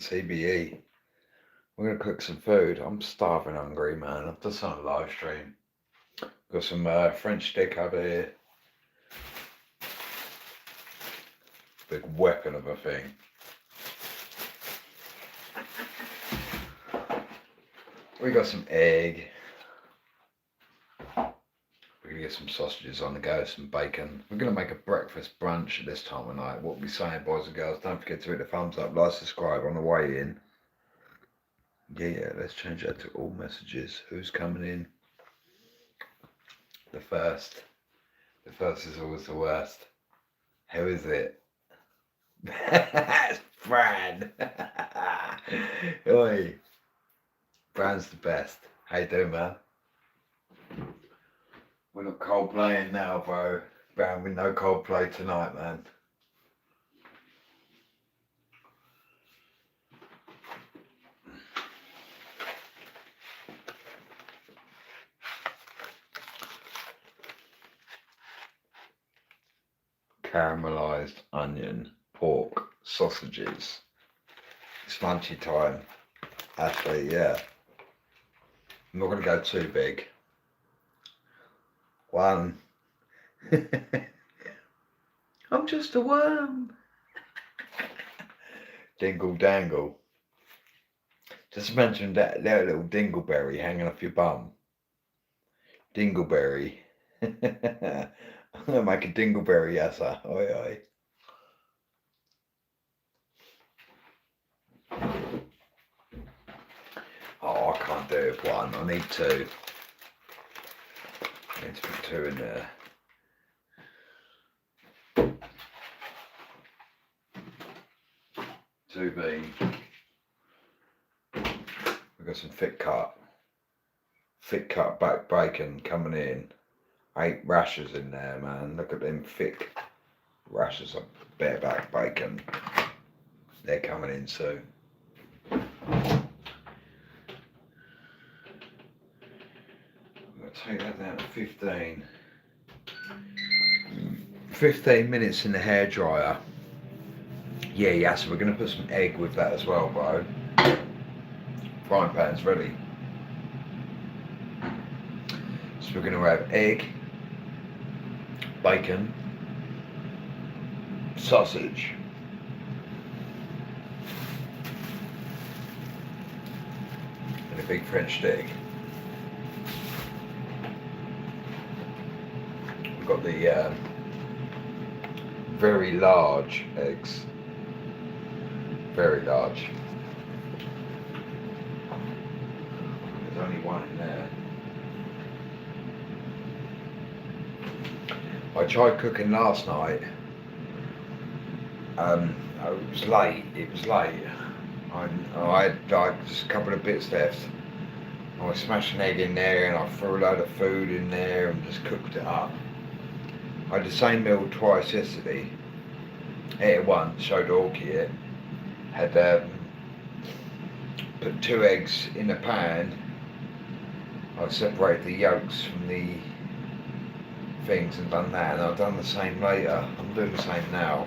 CBE. We're gonna cook some food. I'm starving hungry, man. I've done some live stream. Got some French stick over here. Big weapon of a thing. We got some egg. We're gonna get some sausages on the go, some bacon. We're gonna make a breakfast brunch at this time of night. What we saying, boys and girls? Don't forget to hit the thumbs up, like, subscribe on the way in. Yeah, let's change that to all messages. Who's coming in? The first. The first is always the worst. Who is it? It's Fran. Oi. Fran's the best. How you doing, man? We're not Coldplaying now, bro. Fran, with no Coldplay tonight, man. Caramelized onion, pork, sausages. It's lunchy time. Actually, yeah. I'm not going to go too big. One. I'm just a worm. Dingle dangle. Just mention that little dingleberry hanging off your bum. Dingleberry. I'm going to make a dingleberry yassa. Oi, oi. Oh, I can't do it with one. I need two. I need to put two in there. Two bean. We've got some thick cut back bacon coming in. 8 rashers in there, man. Look at them thick rashers of bareback bacon. They're coming in soon. I'm going to take that down to 15 minutes in the hairdryer. Yeah, so we're going to put some egg with that as well, bro. Frying pan's ready. So we're going to have egg, bacon, sausage, and a big French stick. We've got the very large eggs. Very large. There's only one in there. I tried cooking last night. It was late. I had like just a couple of bits left. I smashed an egg in there and I threw a load of food in there and just cooked it up. I had the same meal twice yesterday. Ate it once, showed Orky it. Had put 2 eggs in a pan. I separated the yolks from the things and done that, and I've done the same later. I'm doing the same now.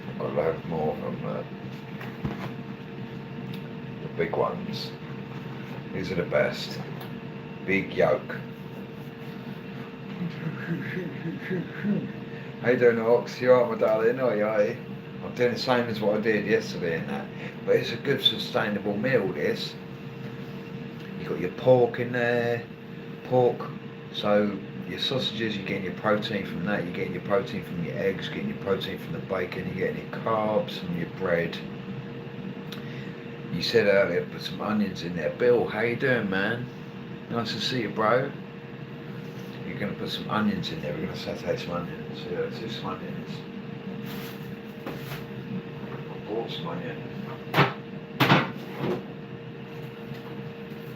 I've got a load more from the big ones. These are the best. Big yolk. How you doing, Ox? You alright, my darling? Oi. I'm doing the same as what I did yesterday and that. But it's a good sustainable meal, this. You've got your pork in there. Pork. So your sausages, you're getting your protein from that. You're getting your protein from your eggs. You're getting your protein from the bacon. You're getting your carbs from your bread. You said earlier, put some onions in there. Bill, how you doing, man? Nice to see you, bro. You're going to put some onions in there. We're going to saute some onions. Yeah, let's do some onions. I bought some onion.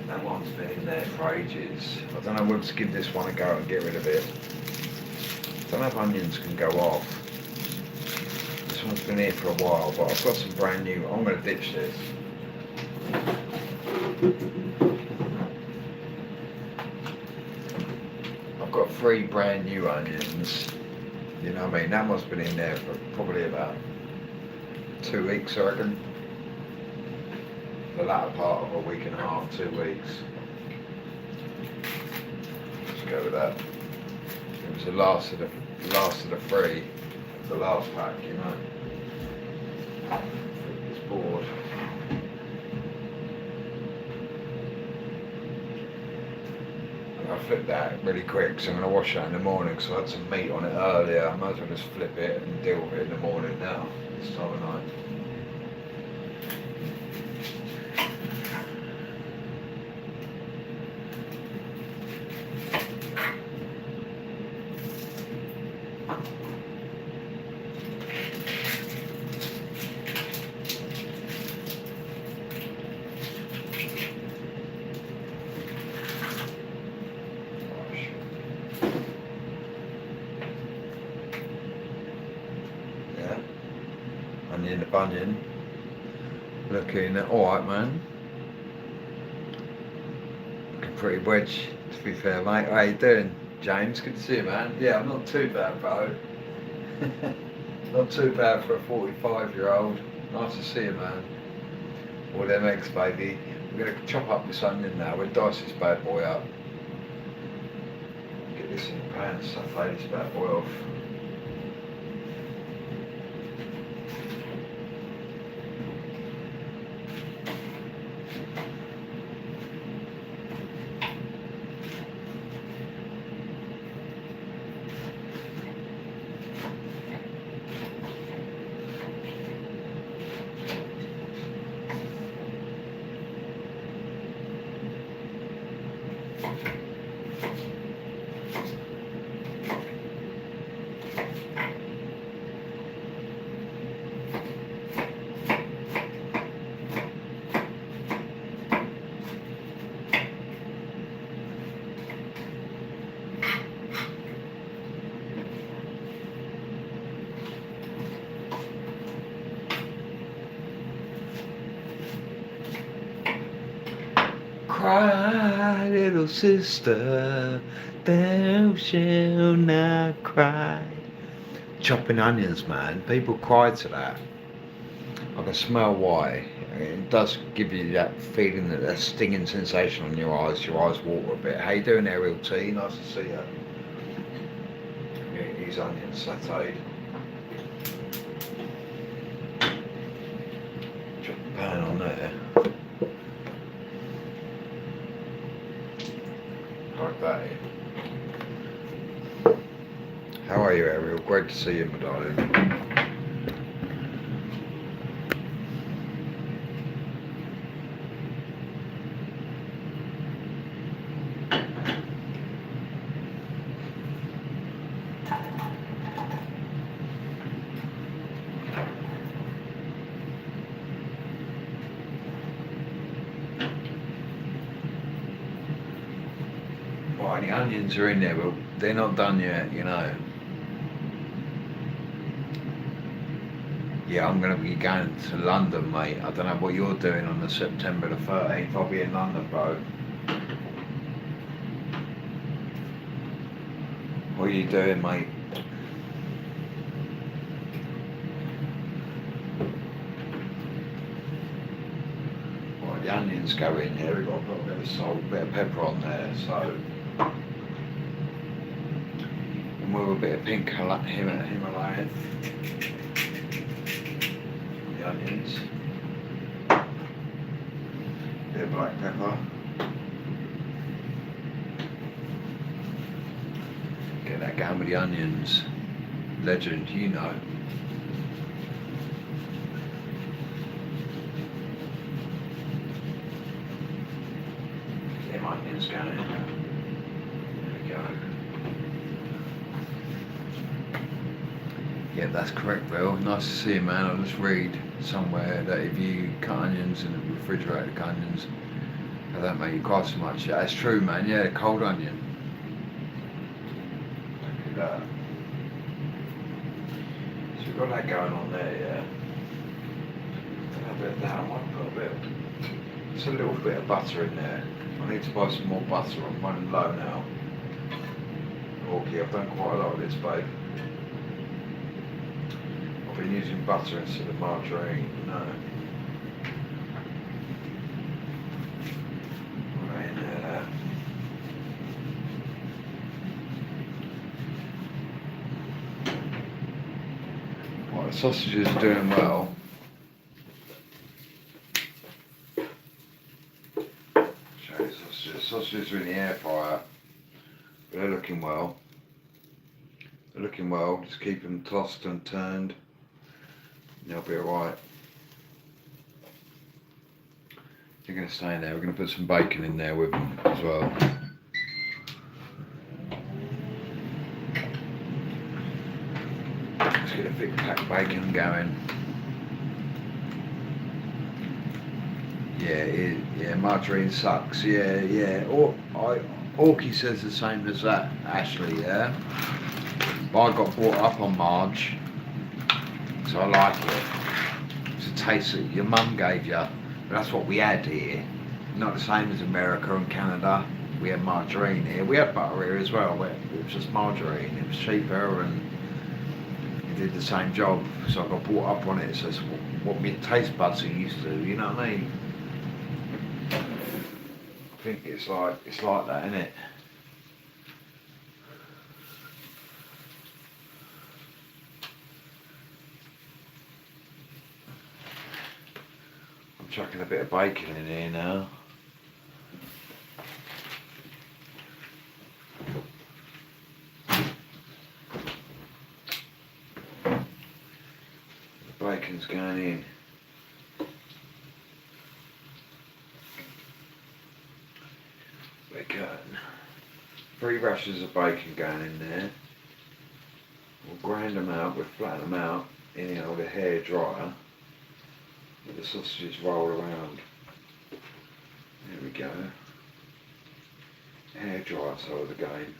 That one's been in there for ages. I don't know whether to give this one a go and get rid of it. I don't know if onions can go off. This one's been here for a while, but I've got some brand new. I'm going to ditch this. I've got 3 brand new onions. You know what I mean? That one's been in there for probably about 2 weeks, I reckon. the latter part of a week and a half, 2 weeks. Let's go with that. It was the last of the three, the last pack, you know. It's bored. I flipped that really quick, so I'm going to wash that in the morning because I had some meat on it earlier. I might as well just flip it and deal with it in the morning now, this time of night. Onion the bunion. Looking alright, man. Looking pretty wedge, to be fair, mate. How you doing, James? Good to see you, man. Yeah, I'm not too bad, bro. Not too bad for a 45-year-old. Nice to see you, man. All them eggs, baby. We're going to chop up this onion now. We'll dice this bad boy up. Get this in the pan, saute this bad boy off. Cry, little sister, thou shalt not cry. Chopping onions, man. People cry to that. I can smell why. It does give you that feeling, that stinging sensation on your eyes water a bit. How you doing there, Real T? Nice to see you. Get these onions sauteed. Drop the pan on there. Like that in. How are you, Ariel? Great to see you, my darling. Right, the onions are in there, but they're not done yet, you know. Yeah, I'm going to be going to London, mate. I don't know what you're doing on the September the 13th. I'll be in London, bro. What are you doing, mate? Right, the onions go in there. We've got to put a bit of salt, a bit of pepper on there, so. And with a bit of pink Himalayan. The onions. Bit of black pepper. Get that going with the onions. Legend, you know. Get them onions going. There we go. Yeah, that's correct, Bill. Nice to see you, man. I'll just read somewhere that if you cut onions in the refrigerator, cut onions, that don't make you cry so much. Yeah, that's true, man. Yeah, cold onion. Look at that. So we've got that going on there, yeah. A bit of that. I might put a bit. Just a little bit of butter in there. I need to buy some more butter. I'm running low now. Okay, I've done quite a lot of this, babe. I've been using butter instead of margarine. No. Sausages are doing well. Show you sausages. Sausages are in the air fryer. But they're looking well. They're looking well. Just keep them tossed and turned. And they'll be alright. They're going to stay in there. We're going to put some bacon in there with them as well. Let's get a big pack bacon going. Yeah, margarine sucks. Yeah. Orky says the same as that, Ashley. Yeah, but I got brought up on Marge, so I like it. It's a taste that your mum gave you. But that's what we had here. Not the same as America and Canada. We had margarine here. We had butter here as well. It was just margarine. It was cheaper and it did the same job. So I got brought up on it. So it's what my taste buds are used to. You know what I mean? I think it's like that, isn't it? I'm chucking a bit of bacon in here now. The bacon's going in. Bacon. 3 rashers of bacon going in there. We'll grind them out, we'll flatten them out in the old hair dryer. Let the sausages roll around. There we go. Hair dryer side of the game.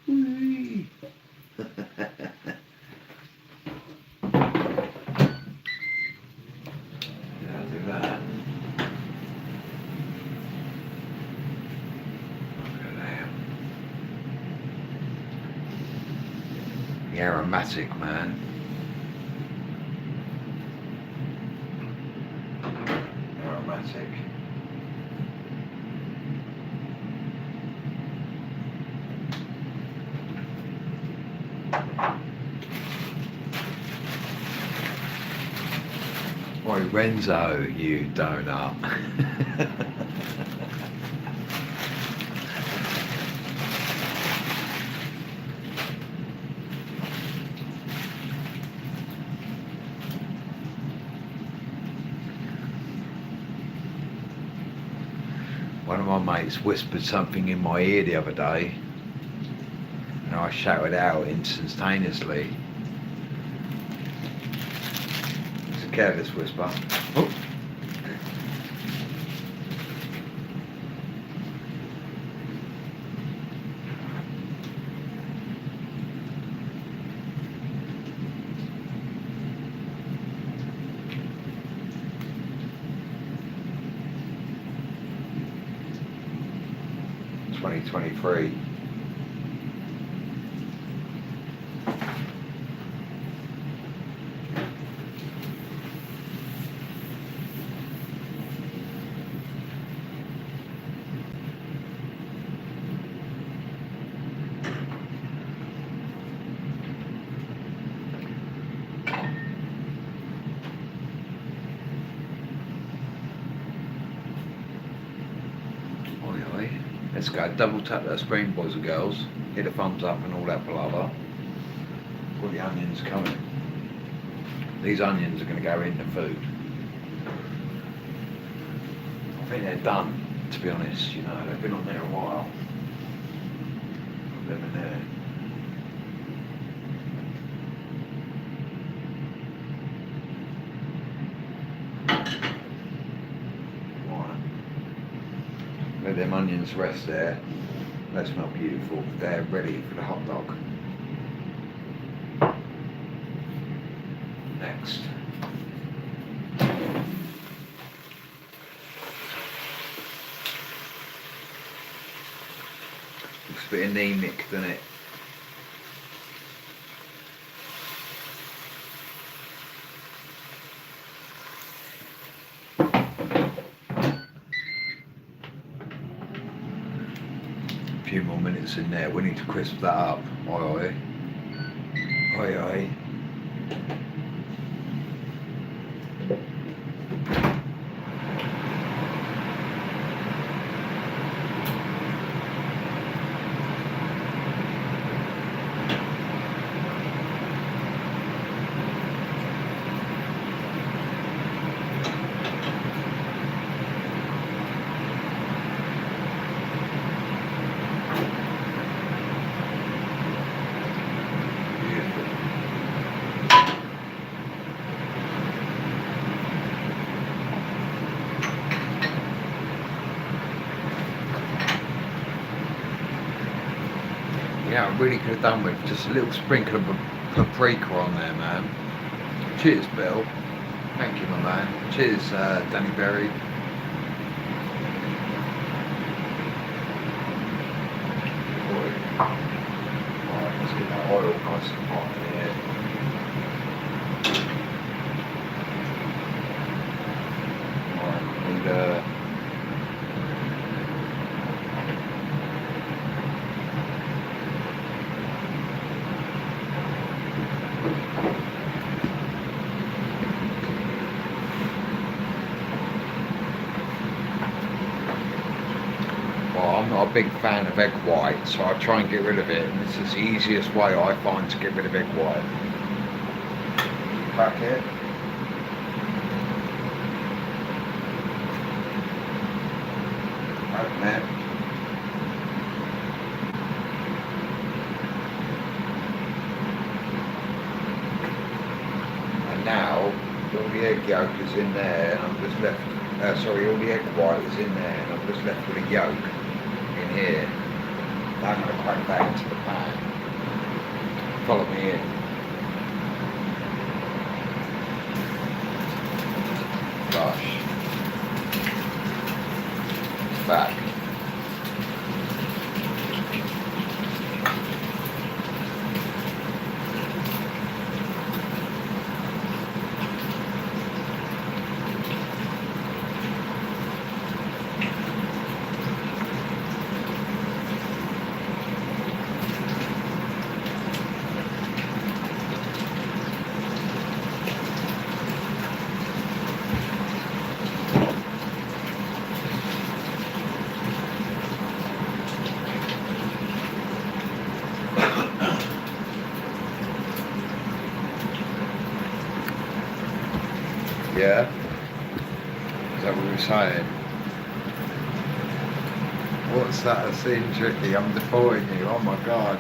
Whee! Yeah, I'll do that. Aromatic, man. Aromatic. Oi, Renzo, you donut. One of my mates whispered something in my ear the other day and I shouted out instantaneously. It's a careless whisper. Oh. '23. Let's go, double tap that screen, boys and girls. Hit a thumbs up and all that palaver. All the onions coming. These onions are going to go in the food. I think they're done, to be honest. You know, they've been on there a while. Put them in there. Let them onions rest there. They smell beautiful. They're ready for the hot dog. Next. Looks a bit anemic, doesn't it? Few more minutes in there. We need to crisp that up. Oi oi. Oi oi. Now I really could have done with just a little sprinkle of paprika on there, man. Cheers, Bill. Thank you, my man. Cheers, Danny Berry. Alright, let's get that oil nice and hot in here. Alright, and I'm not a big fan of egg white, so I try and get rid of it, and this is the easiest way I find to get rid of egg white. Crack it. Open it. And now all the egg yolk is in there, and I'm just left. All the egg white is in there, and I'm just left with a yolk in here. Now I'm going to crack that into the pan. Follow me in. Flush. Back. Yeah? Is that what you're saying? What's that? A scene tricky? I'm deporting you. Oh my god.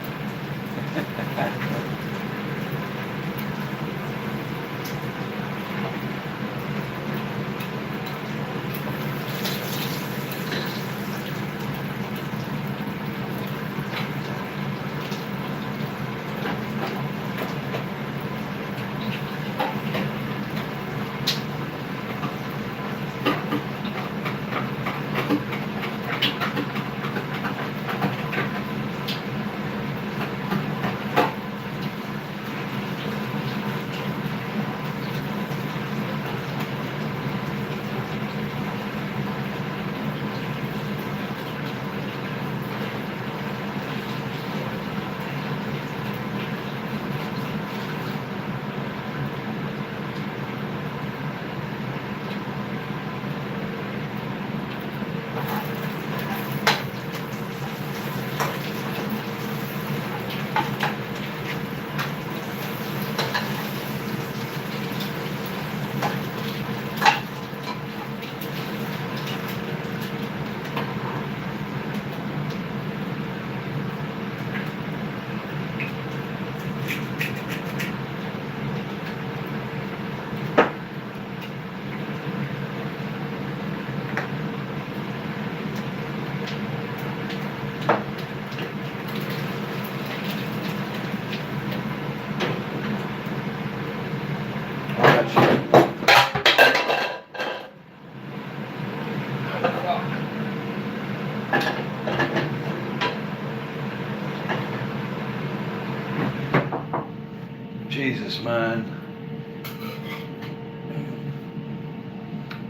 Jesus, man.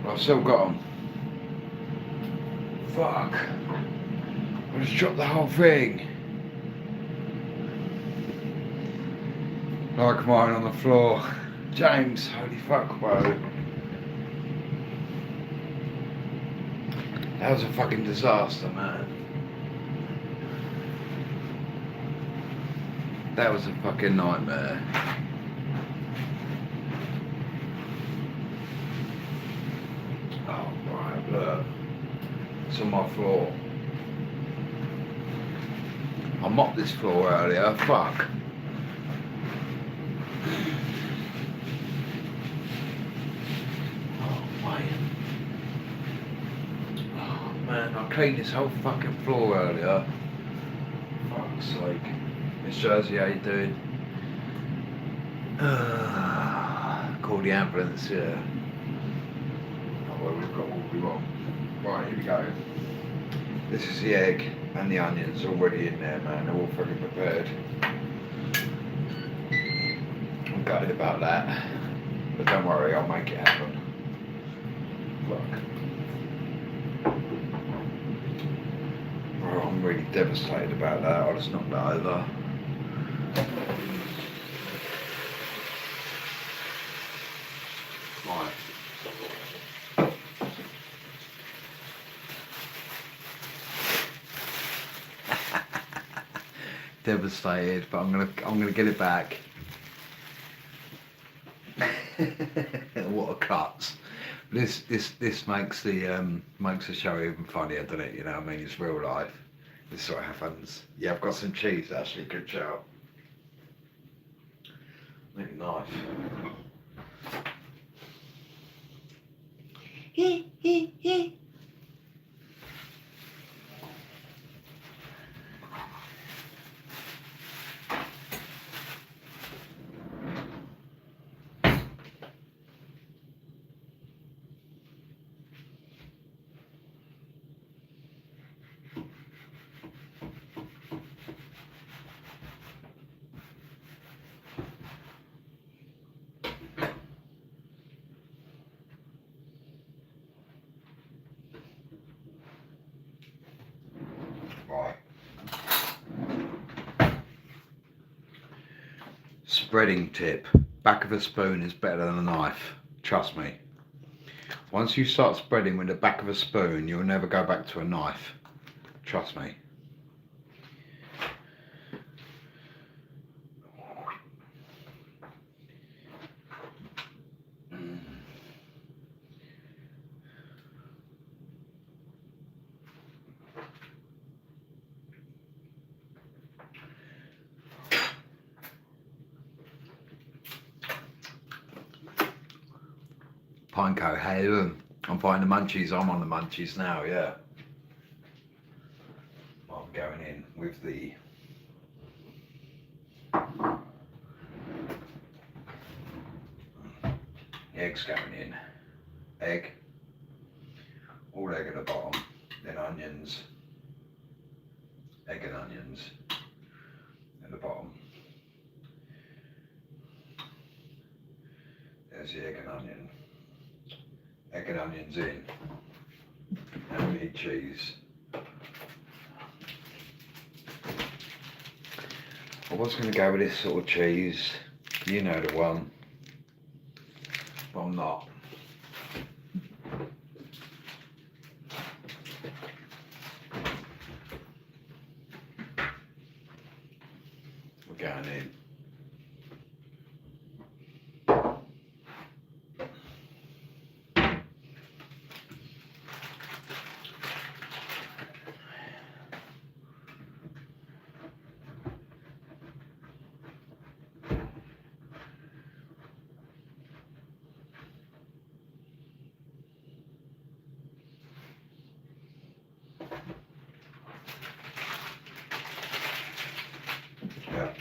I've still got them. Fuck. I just dropped the whole thing. Like mine on the floor. James, holy fuck, bro. That was a fucking disaster, man. That was a fucking nightmare. Oh, right, look. It's on my floor. I mopped this floor earlier, fuck. Man, I cleaned this whole fucking floor earlier. Fuck's sake. Miss Jersey, how you doing? Call the ambulance, yeah. Oh, well, we've got what we want. Right, here we go. This is the egg and the onions already in there, man. They're all fully prepared. I'm gutted about that, but don't worry, I'll make it happen. Look. Oh, I'm really devastated about that. I'll just knock that over. Right. Devastated, but I'm gonna get it back. What a cuts! This makes the show even funnier, doesn't it? You know what I mean? It's real life. This is what happens. Yeah, I've got some cheese actually. Good shout. Make a knife. Right. Spreading tip. Back of a spoon is better than a knife. Trust me. Once you start spreading with the back of a spoon, you'll never go back to a knife. Trust me. Pineco, hey, I'm buying the munchies. I'm on the munchies now, yeah. I'm going in with the eggs going in. Egg, all egg at the bottom, then onions, egg and onions at the bottom. There's the egg and onion. Egg and onions in. Now we need cheese. I was going to go with this sort of cheese, you know the one, but I'm not. We're going in. Yeah.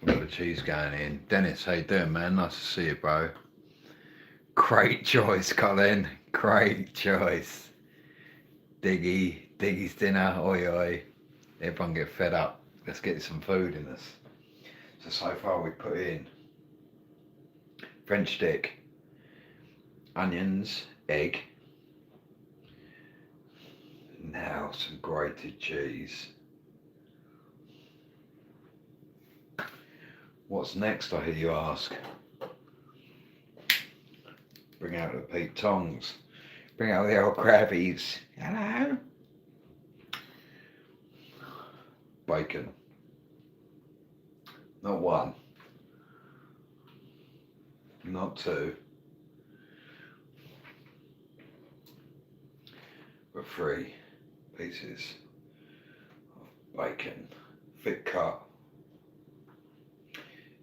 Got the cheese going in. Dennis, how you doing, man? Nice to see you, bro. Great choice, Colin. Great choice. Diggy's dinner, oi oi. Everyone get fed up. Let's get some food in us. So far we put in French stick, onions, egg, now some grated cheese. What's next, I hear you ask? Bring out the Pete Tongs. Bring out the old crabbies. Hello. Bacon. Not one. Not two. But 3 pieces of bacon. Thick cut.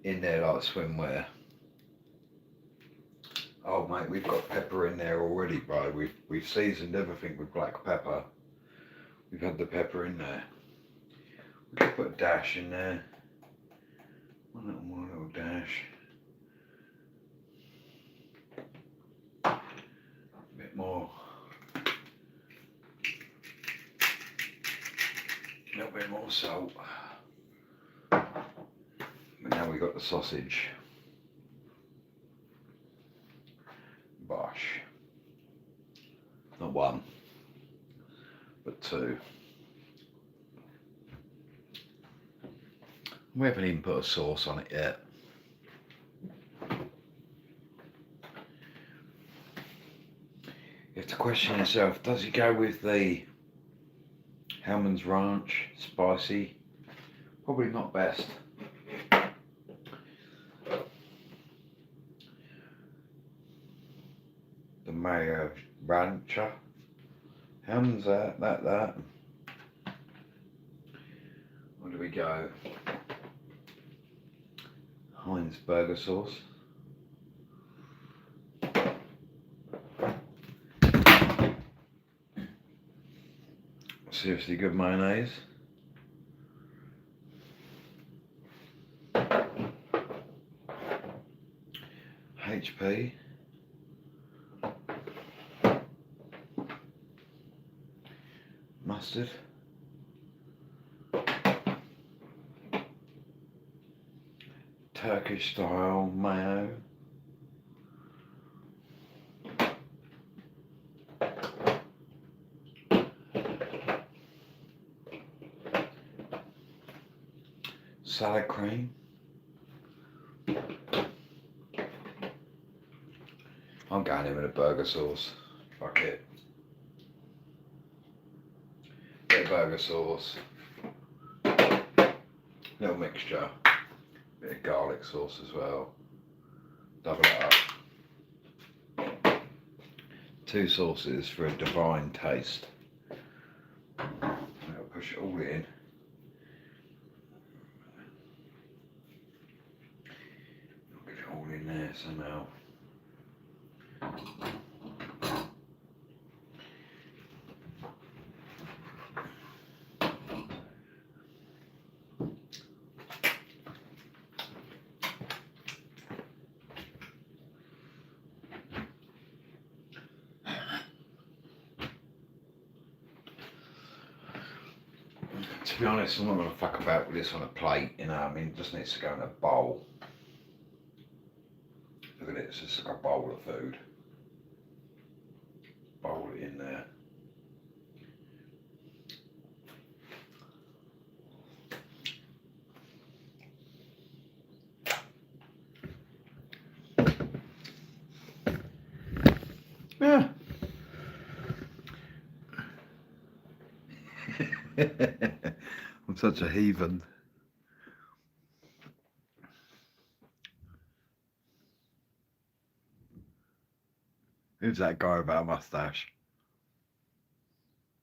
In there like swimwear. Oh mate, we've got pepper in there already, bro. We've seasoned everything with black pepper. We've had the pepper in there. We could put a dash in there. One little dash. A bit more. A little bit more salt. But now we've got the sausage. Bosh. Not one, but two. We haven't even put a sauce on it yet. You have to question yourself, does he go with the Hellman's Ranch, spicy? Probably not best. The Mayo Rancher. Hellman's that. Where do we go? Heinz burger sauce. Seriously good mayonnaise. HP. Mustard. Turkish style mayo. Salad cream. I'm going in with a burger sauce. Fuck it. Bit of burger sauce. Little mixture. Bit of garlic sauce as well. Double it up. 2 sauces for a divine taste. I'll push it all in. I'll get it all in there somehow. To be honest, I'm not going to fuck about with this on a plate, you know, I mean, it just needs to go in a bowl. Look at it, it's just like a bowl of food. Bowl it in there. Yeah. I'm such a heathen. Who's that guy without a moustache?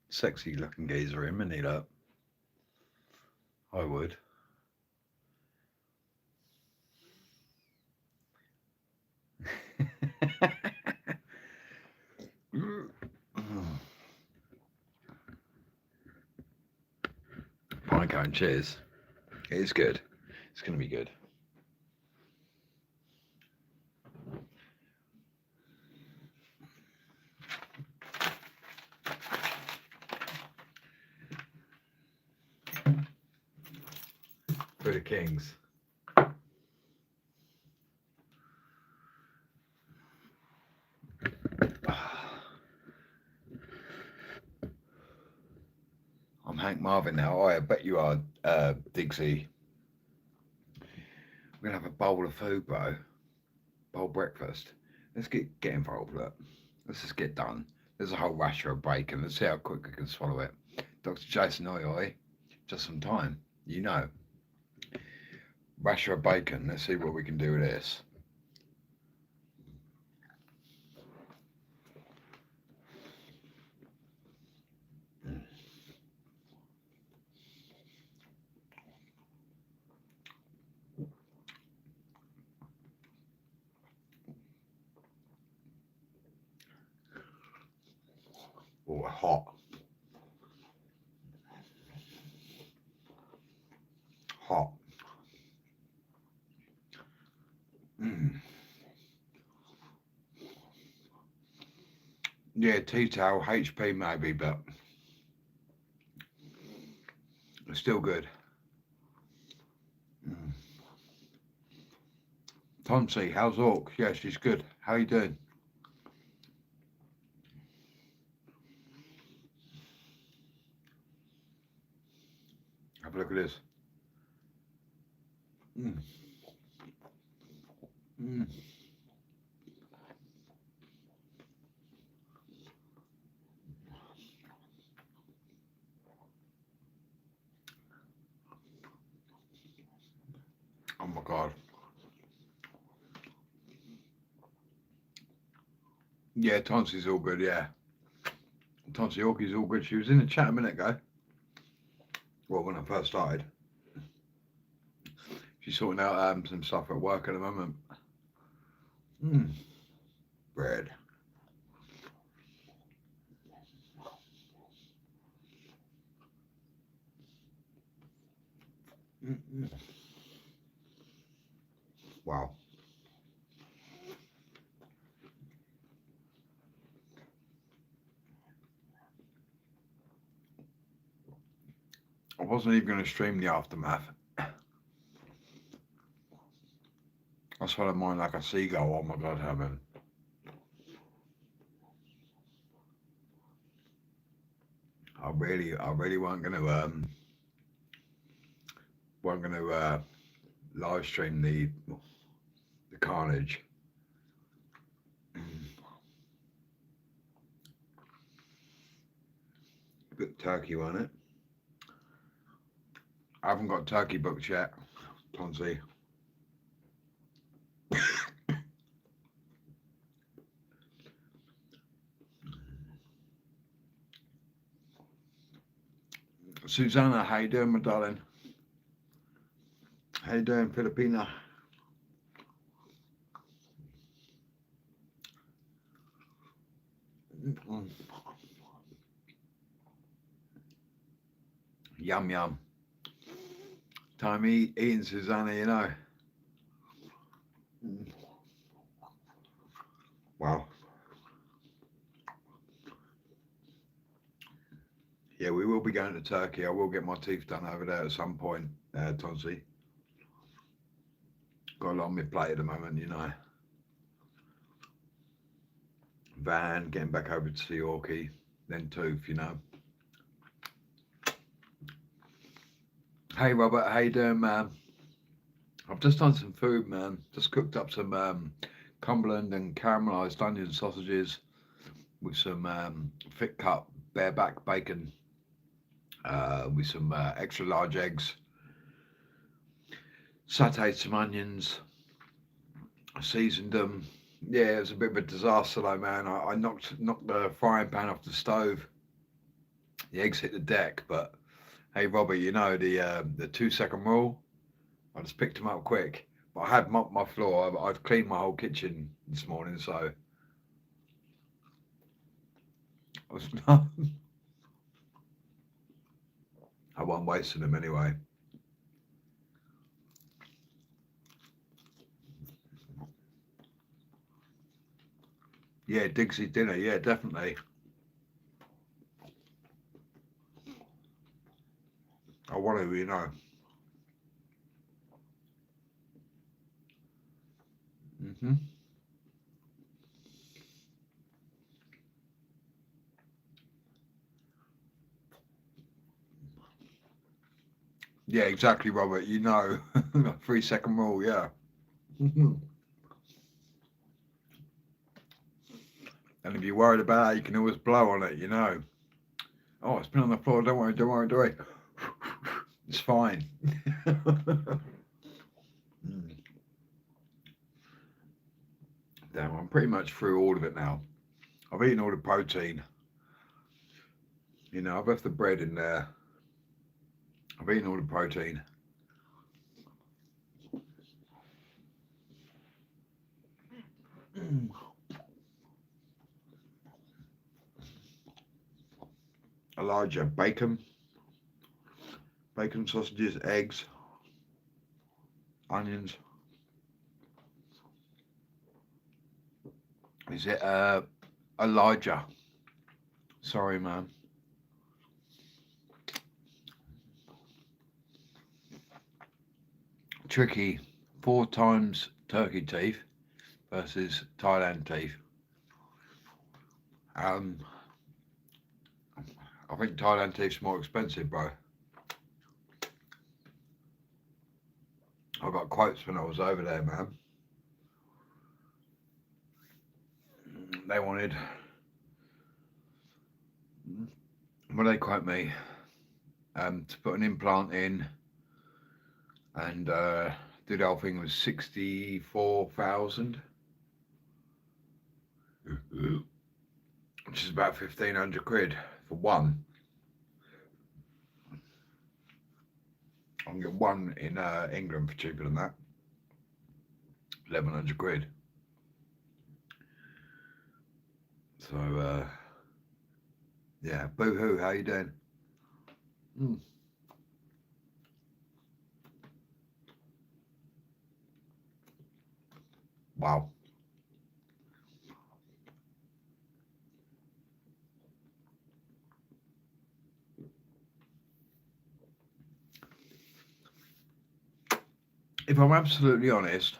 Sexy looking geezer, him, isn't he, look? I would. Pinecone, cheers. It is good. It's going to be good. For the kings. I'm Hank Marvin now. I bet you are, Digsy. We're gonna have a bowl of food, bro. Bowl breakfast. Let's get involved. Look, let's just get done. There's a whole rasher of bacon. Let's see how quick we can swallow it. Dr. Jason Oioioioioioi, just some time. You know. Rasher of bacon. Let's see what we can do with this. Oh, hot. Yeah, tea towel, HP maybe, but it's still good. Mm. Tonsi, how's Orc? Yeah, she's good. How you doing? Have a look at this. Mm. Mm. Oh my god. Yeah, Tonsi's all good, yeah. Tonsi Orky's all good. She was in the chat a minute ago. Well, when I first started. She's sorting out some stuff at work at the moment. Mm. Bread. Mm-mm. Wow. I wasn't even going to stream the aftermath. I swallowed mine like a seagull. Oh my god, Herman. I really weren't gonna live stream the carnage. Bit turkey, wasn't it? I haven't got turkey booked yet, Tonsi. Susanna, how you doing, my darling? How you doing, Filipina? Mm. Yum yum. Time eating, Susanna, you know. Mm. Wow. Yeah, we will be going to Turkey. I will get my teeth done over there at some point, Tonsi. Got a lot on my plate at the moment, you know. Van, getting back over to see Orky, then Tooth, you know. Hey Robert, how you doing, man? I've just done some food, man. Just cooked up some Cumberland and caramelised onion sausages with some thick cut bareback bacon, with some extra large eggs. Sauteed some onions, seasoned them. Yeah, it was a bit of a disaster though, man. I knocked the frying pan off the stove. The eggs hit the deck, but hey, Robert, you know the 2 second rule. I just picked them up quick. But I had mopped my floor. I'd cleaned my whole kitchen this morning, so I was not. I wasn't wasting them anyway. Yeah, Diggsy dinner. Yeah, definitely. I want to, you know. Hmm. Yeah, exactly, Robert. You know, 3 second rule. Yeah. And if you're worried about it, you can always blow on it. You know. Oh, it's been on the floor. Don't worry. Don't worry. Don't worry. It's fine. Mm. Damn, I'm pretty much through all of it now. I've eaten all the protein. You know, I've left the bread in there. I've eaten all the protein. Mm. Elijah, bacon sausages, eggs, onions. Is it Elijah? Sorry, man. Tricky. 4 times turkey teeth versus Thailand teeth. Um, I think Thailand teeth's more expensive, bro. I got quotes when I was over there, man. They wanted, well, they quote me to put an implant in and do the whole thing was 64,000, which is about 1,500 quid for one. I can get one in England for cheaper than that, 1,100 quid. So yeah, boo hoo. How you doing? Mm. Wow. If I'm absolutely honest,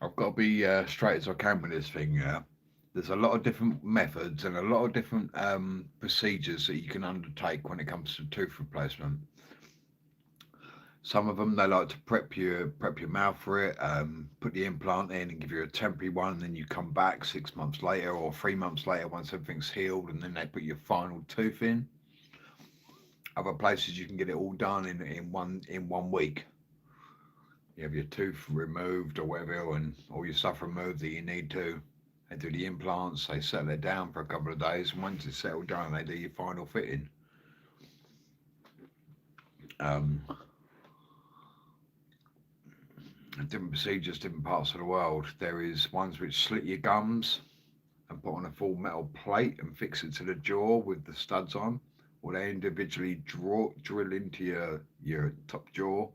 I've got to be straight as I can with this thing. Yeah, there's a lot of different methods and a lot of different procedures that you can undertake when it comes to tooth replacement. Some of them they like to prep your mouth for it, put the implant in and give you a temporary one, and then you come back 6 months later or 3 months later once everything's healed, and then they put your final tooth in. Other places you can get it all done in one week. You have your tooth removed or whatever, and all your stuff removed that you need to. They do the implants, they settle it down for a couple of days, and once it's settled down, they do your final fitting. Um, Different procedures, different parts of the world. There is ones which slit your gums and put on a full metal plate and fix it to the jaw with the studs on, or they individually drill into your top jaw.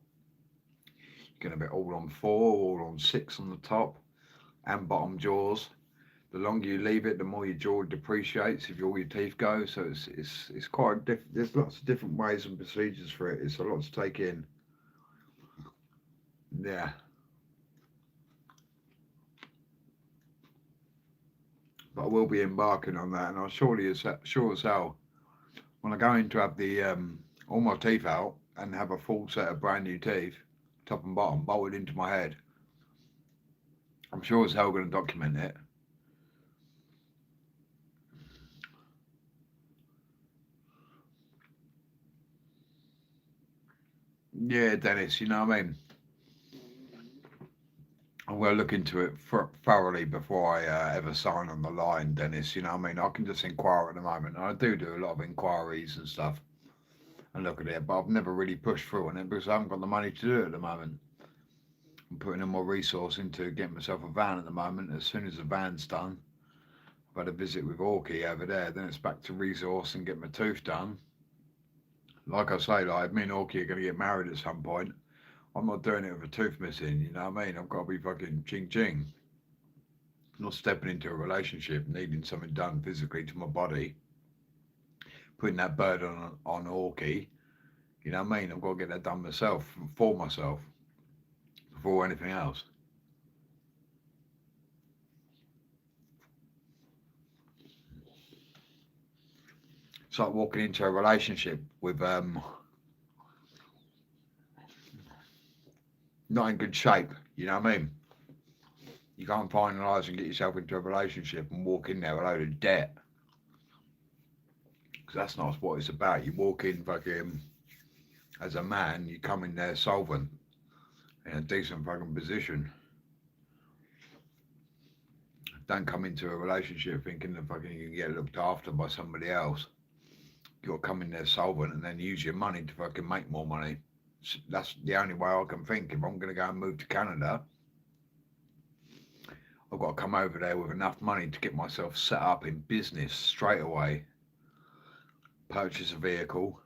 You're going to be all on 4, all on 6 on the top and bottom jaws. The longer you leave it, the more your jaw depreciates if all your teeth go. So it's quite there's lots of different ways and procedures for it. It's a lot to take in. Yeah, but I will be embarking on that, and I'll sure as hell when I go in to have the all my teeth out and have a full set of brand new teeth, top and bottom, bolted into my head. I'm sure as hell going to document it. Yeah, Dennis, you know what I mean. I'm going to look into it thoroughly before I ever sign on the line, Dennis. You know what I mean. I can just inquire at the moment. And I do a lot of inquiries and stuff and look at it, but I've never really pushed through on it because I haven't got the money to do it at the moment. I'm putting in more resource into getting myself a van at the moment. As soon as the van's done, I've had a visit with Orky over there. Then it's back to resource and get my tooth done. Like I say, like me and Orky are going to get married at some point. I'm not doing it with a tooth missing. You know what I mean? I've got to be fucking ching ching. I'm not stepping into a relationship needing something done physically to my body, putting that burden on Orky. You know what I mean? I've got to get that done myself for myself before anything else. It's like walking into a relationship with not in good shape. You know what I mean? You can't finalise and get yourself into a relationship and walk in there with a load of debt. Because that's not what it's about. You walk in fucking as a man, you come in there solvent in a decent fucking position. Don't come into a relationship thinking that fucking you can get looked after by somebody else. You got to come in there solvent and then use your money to fucking make more money. That's the only way I can think. If I'm going to go and move to Canada, I've got to come over there with enough money to get myself set up in business straight away, purchase a vehicle,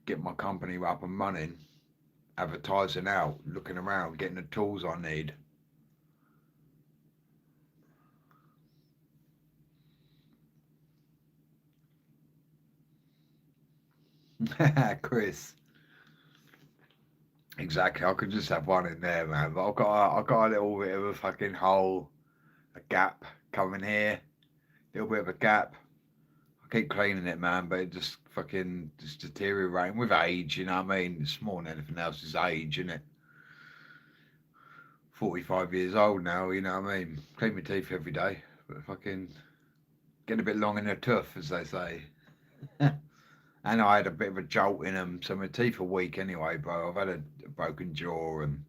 get my company up and running, advertising out, looking around, getting the tools I need. Chris. Exactly. I could just have one in there, man. But I've got a little bit of a fucking hole, a gap coming here, little bit of a gap. I keep cleaning it, man, but it just fucking just deteriorating with age. You know what I mean? It's more than anything else is age, isn't it? 45 years old now. You know what I mean? Clean my teeth every day, but fucking getting a bit long in the tooth, as they say. And I had a bit of a jolt in them, so my teeth are weak anyway, bro. I've had a broken jaw and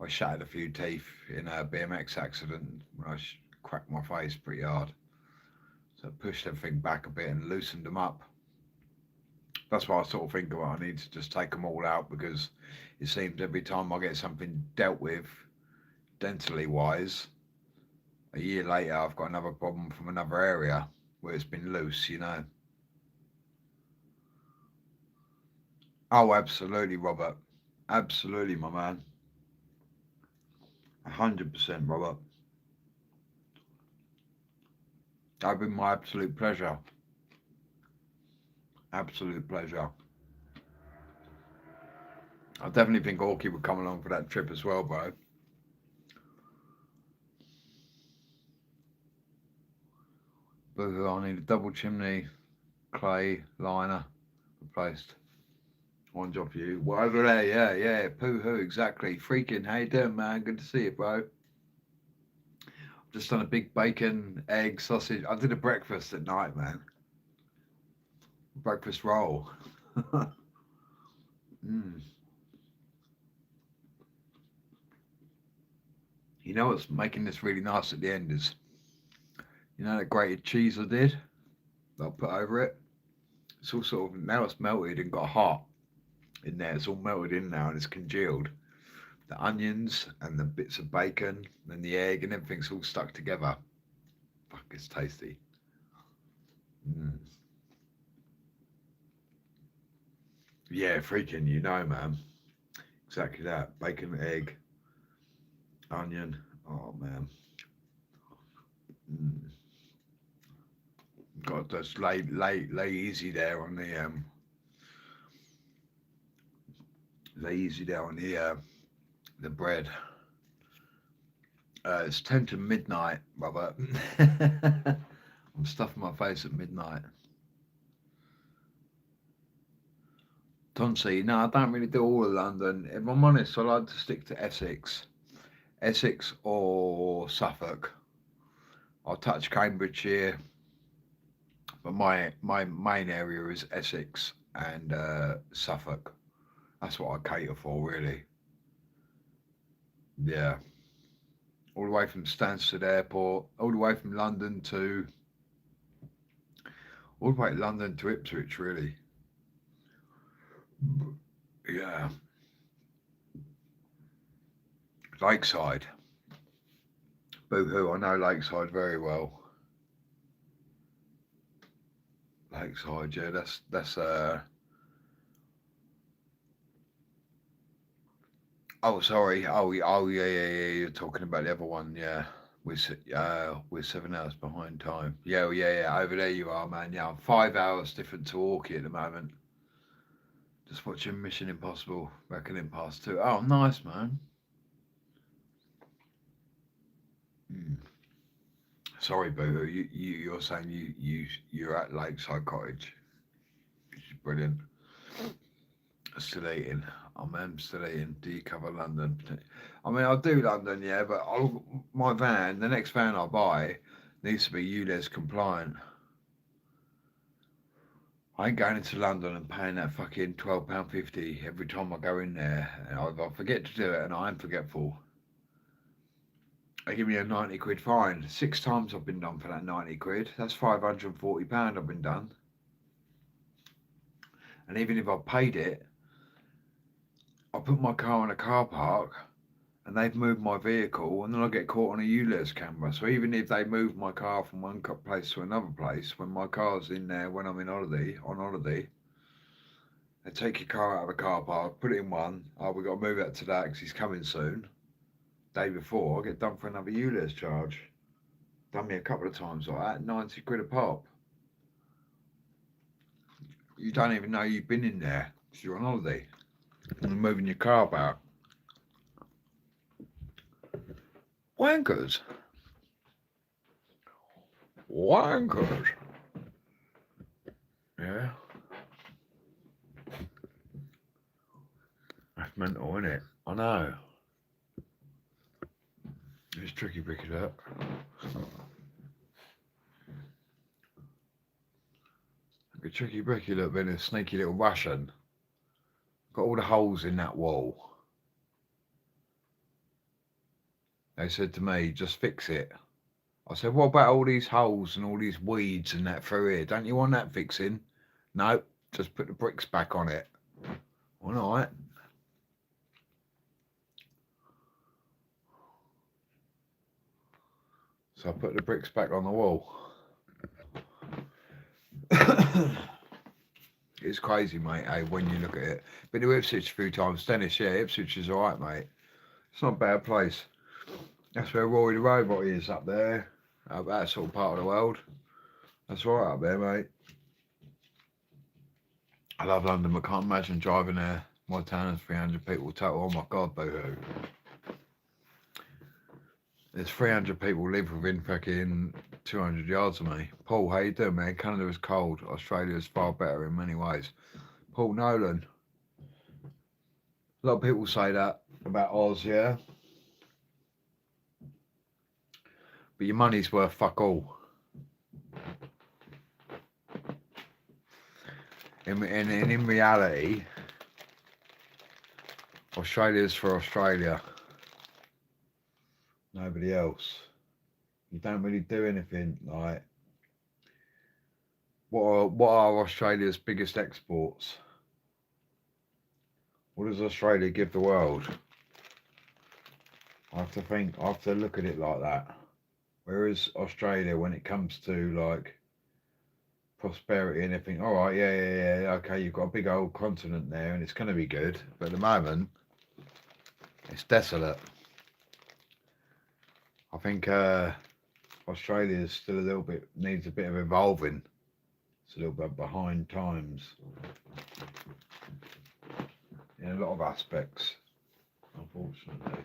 I shattered a few teeth in a BMX accident when I cracked my face pretty hard. So I pushed everything back a bit and loosened them up. That's why I sort of think about I need to just take them all out because it seems every time I get something dealt with, dentally wise, a year later I've got another problem from another area where it's been loose, you know. Oh, absolutely, Robert. Absolutely, my man. 100%, Robert. That'd been my absolute pleasure. Absolute pleasure. I definitely think Orky would come along for that trip as well, bro. But I need a double chimney, clay, liner replaced. One job for you. Well, over there, yeah, yeah. Poo hoo, exactly. Freaking, how you doing, man? Good to see you, bro. Just done a big bacon, egg, sausage. I did a breakfast at night, man. Breakfast roll. mm. You know what's making this really nice at the end is, you know, that grated cheese I did that I put over it? It's all sort of, now it's melted and got hot in there. It's all melted in now and it's congealed. The onions and the bits of bacon and the egg and everything's all stuck together. Fuck, it's tasty. Mm. Yeah, freaking, you know, man. Exactly that. Bacon, egg, onion. Oh, man. Mm. God, just lay easy there on lay easy there on the bread. It's 10 to midnight, Robert. I'm stuffing my face at midnight. Tonsy, no, I don't really do all of London. If I'm honest, I like to stick to Essex or Suffolk. I'll touch Cambridgeshire, but my main area is Essex and Suffolk. That's what I cater for, really. Yeah, all the way from Stansted Airport, all the way from London to all the way to London to Ipswich, really. Yeah, Lakeside. Boo hoo, I know Lakeside very well. Lakeside, yeah, that's. Oh, sorry. Oh, yeah. You're talking about the other one, yeah. We're 7 hours behind time. Yeah, yeah. Over there you are, man. Yeah, I'm 5 hours different to Orky at the moment. Just watching Mission Impossible, Reckoning Past 2. Oh, nice, man. Mm. Sorry, Boo. You're saying you're at Lakeside Cottage, which is brilliant. Still eating. I'm still eating. Do you cover London? I mean, I do London, yeah, but my van, the next van I buy, needs to be ULEZ compliant. I ain't going into London and paying that fucking £12.50 every time I go in there. And I forget to do it, and I'm forgetful. They give me a 90 quid fine. 6 times I've been done for that 90 quid. That's £540 I've been done. And even if I paid it, I put my car in a car park and they've moved my vehicle and then I get caught on a ULEZ camera. So even if they move my car from one place to another place, when my car's in there when I'm on holiday, they take your car out of the car park, put it in one. Oh, we've got to move it to that because he's coming soon. Day before, I get done for another ULEZ charge. Done me a couple of times like that, 90 quid a pop. You don't even know you've been in there because you're on holiday and moving your car about. Wankers. Wankers. Yeah. That's mental, isn't it? I know. It's tricky, Bricky, that. A tricky Bricky, look, being a sneaky little Russian. Got all the holes in that wall. They said to me, just fix it. I said, what about all these holes and all these weeds and that through here? Don't you want that fixing? No, just put the bricks back on it. All right. So I put the bricks back on the wall. It's crazy, mate, when you look at it. Been to Ipswich a few times. Dennis, yeah, Ipswich is alright, mate. It's not a bad place. That's where Roy the Robot is up there. Up that sort of part of the world. That's right up there, mate. I love London, but can't imagine driving there. My town has 300 people total. Oh my God, boo-hoo. There's 300 people live within fucking 200 yards of me. Paul, how you doing, man? Canada is cold. Australia is far better in many ways. Paul Nolan. A lot of people say that about Oz, yeah? But your money's worth fuck all. And in reality, Australia's for Australia. Nobody else. You don't really do anything like. What are Australia's biggest exports? What does Australia give the world? I have to think. I have to look at it like that. Whereas Australia, when it comes to like prosperity and everything, all right, yeah, okay, you've got a big old continent there, and it's going to be good. But at the moment, it's desolate. I think Australia is still a little bit needs a bit of evolving. It's a little bit behind times in a lot of aspects, unfortunately.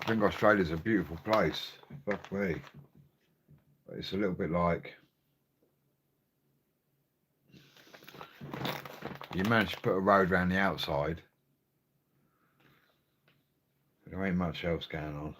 I think Australia's a beautiful place. Fuck me. But it's a little bit like you manage to put a road around the outside. There ain't much else going on.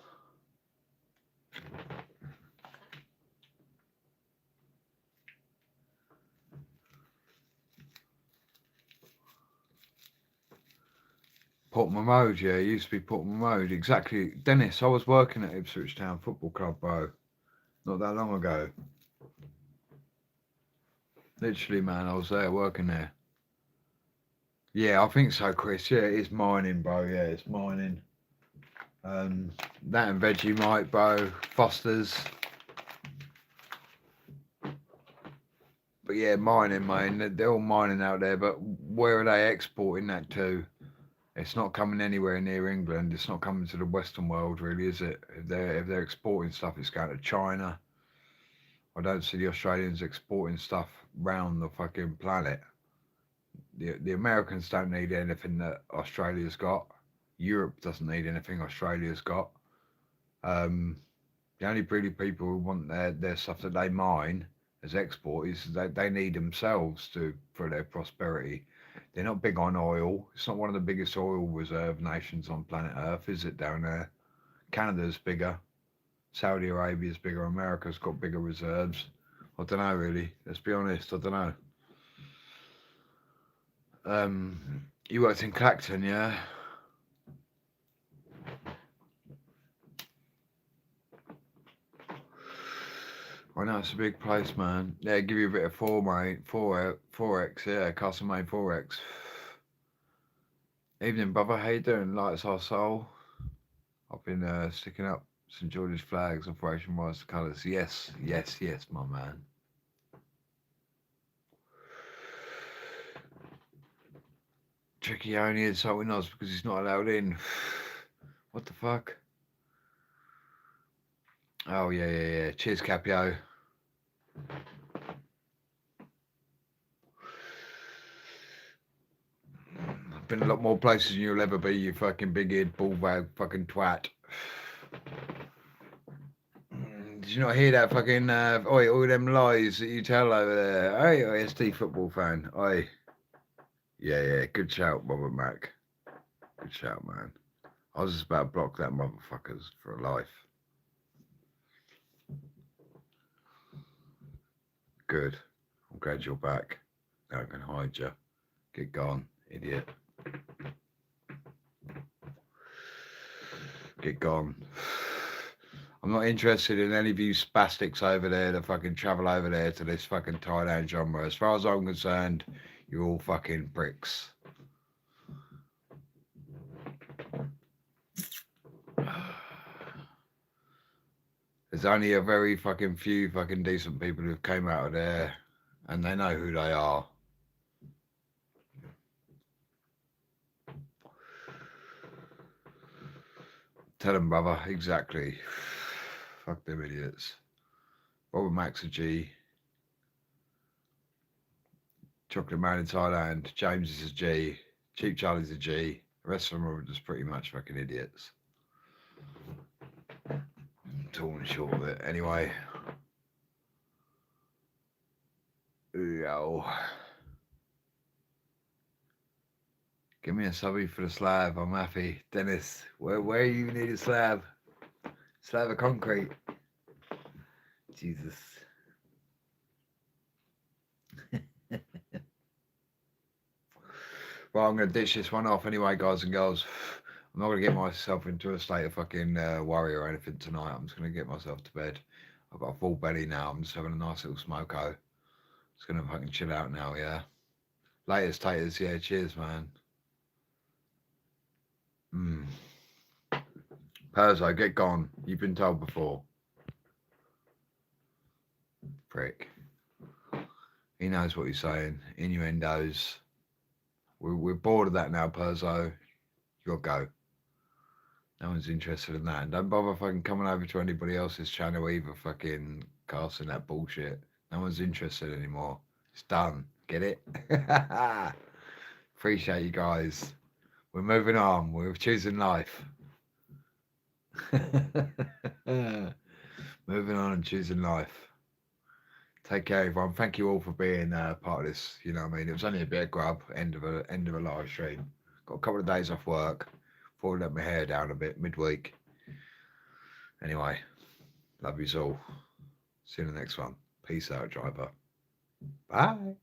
Portman Road, yeah, it used to be Portman Road. Exactly. Dennis, I was working at Ipswich Town Football Club, bro. Not that long ago. Literally, man, I was there working there. Yeah, I think so, Chris. Yeah, it is mining, bro. Yeah, it's mining. That and Vegemite, bro. Foster's. But yeah, mining, man. They're all mining out there, but where are they exporting that to? It's not coming anywhere near England. It's not coming to the Western world, really, is it? If they're exporting stuff, it's going to China. I don't see the Australians exporting stuff round the fucking planet. The Americans don't need anything that Australia's got. Europe doesn't need anything Australia's got. The only really people who want their stuff that they mine as export is that they need themselves for their prosperity. They're not big on oil. It's not one of the biggest oil reserve nations on planet Earth, is it, down there? Canada's bigger. Saudi Arabia's bigger. America's got bigger reserves. I don't know, really. Let's be honest, I don't know. You worked in Clacton, yeah? I know it's a big place, man. Yeah, give you a bit of mate. 4x, yeah, custom made 4x. Evening, brother. How you doing? Lights our soul. I've been sticking up St George's flags, Operation Rise to Colours. Yes, my man. Tricky only insulting us because he's not allowed in. What the fuck? Oh, yeah. Cheers, Capio. I've been a lot more places than you'll ever be, you fucking big-eared, ball-bag fucking twat. Did you not hear that fucking, all them lies that you tell over there? Hey, IST football fan. Oi. Yeah, good shout, Robert Mac. Good shout, man. I was just about to block that motherfuckers for life. Good. I'm glad you're back. Now I can hide you. Get gone, idiot. Get gone. I'm not interested in any of you spastics over there that fucking travel over there to this fucking Thailand genre. As far as I'm concerned, you're all fucking bricks. There's only a very fucking few fucking decent people who've came out of there and they know who they are. Tell them, brother, exactly. Fuck them idiots. Robert Max a G. Chocolate Man in Thailand. James is a G. Cheap Charlie's a G. The rest of them are just pretty much fucking idiots. Tall and short of it. Anyway. Yo. Give me a subby for the slab. I'm happy. Dennis, where you need a slab? Slab of concrete. Jesus. Well, I'm going to ditch this one off anyway, guys and girls. I'm not going to get myself into a state of fucking worry or anything tonight. I'm just going to get myself to bed. I've got a full belly now. I'm just having a nice little smoko. Just going to fucking chill out now, yeah? Latest taters, yeah, cheers, man. Perzo, get gone. You've been told before. Prick. He knows what he's saying. Innuendos. We're bored of that now, Perzo. You'll go. No one's interested in that. And don't bother fucking coming over to anybody else's channel either, fucking casting that bullshit. No one's interested anymore. It's done. Get it? Appreciate you guys. We're moving on. We're choosing life. Moving on and choosing life. Take care, everyone. Thank you all for being part of this. You know what I mean? It was only a bit of grub, end of a live stream. Got a couple of days off work. Thought I'd let my hair down a bit midweek. Anyway, love yous all. See you in the next one. Peace out, driver. Bye.